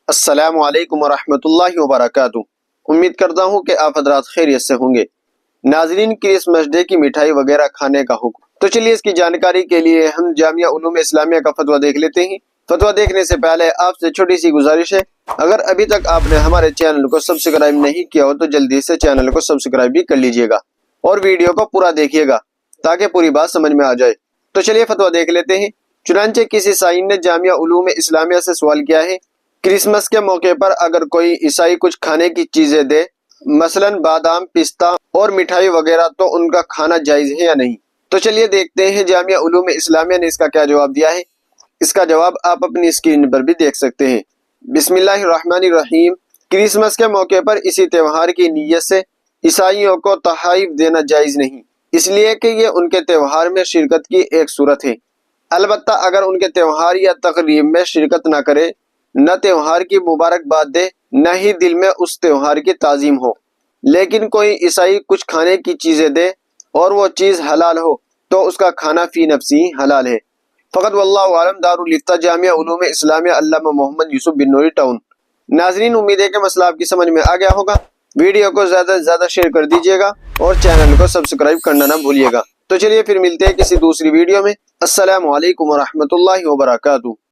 السلام علیکم ورحمۃ اللہ وبرکاتہ۔ امید کرتا ہوں کہ آپ حضرات خیریت سے ہوں گے۔ ناظرین، کرسمس ڈے کی مٹھائی وغیرہ کھانے کا حکم، تو چلیے اس کی جانکاری کے لیے ہم جامعہ علوم اسلامیہ کا فتویٰ دیکھ لیتے ہیں۔ فتویٰ دیکھنے سے پہلے آپ سے چھوٹی سی گزارش ہے، اگر ابھی تک آپ نے ہمارے چینل کو سبسکرائب نہیں کیا ہو تو جلدی سے چینل کو سبسکرائب بھی کر لیجئے گا اور ویڈیو کو پورا دیکھیے گا تاکہ پوری بات سمجھ میں آ جائے۔ تو چلیے فتویٰ دیکھ لیتے ہیں۔ چنانچہ کسی سائن نے جامعہ علوم اسلامیہ سے سوال کیا ہے، کرسمس کے موقع پر اگر کوئی عیسائی کچھ کھانے کی چیزیں دے، مثلا بادام، پستہ اور مٹھائی وغیرہ، تو ان کا کھانا جائز ہے یا نہیں؟ تو چلیے دیکھتے ہیں جامعہ علوم اسلامیہ نے اس کا کیا جواب دیا ہے۔ اس کا جواب آپ اپنی اسکرین پر بھی دیکھ سکتے ہیں۔ بسم اللہ الرحمن الرحیم۔ کرسمس کے موقع پر اسی تہوار کی نیت سے عیسائیوں کو تحائف دینا جائز نہیں، اس لیے کہ یہ ان کے تہوار میں شرکت کی ایک صورت ہے۔ البتہ اگر ان کے تہوار یا تقریب میں شرکت نہ کرے، نہ تہوار کی مبارکباد دے، نہ ہی دل میں اس تہوار کی تعظیم ہو، لیکن کوئی عیسائی کچھ کھانے کی چیزیں دے اور وہ چیز حلال ہو، تو اس کا کھانا فی نفسی حلال ہے۔ فقط واللہ عالم۔ دارالافتاء جامعہ علوم اسلامیہ، علامہ محمد یوسف بن نوری، ٹاؤن۔ ناظرین، امید ہے کہ مسئلہ آپ کی سمجھ میں آ گیا ہوگا۔ ویڈیو کو زیادہ سے زیادہ شیئر کر دیجیے گا اور چینل کو سبسکرائب کرنا نہ بھولیے گا۔ تو چلیے پھر ملتے ہیں کسی دوسری ویڈیو میں۔ السلام علیکم ورحمۃ اللہ وبرکاتہ۔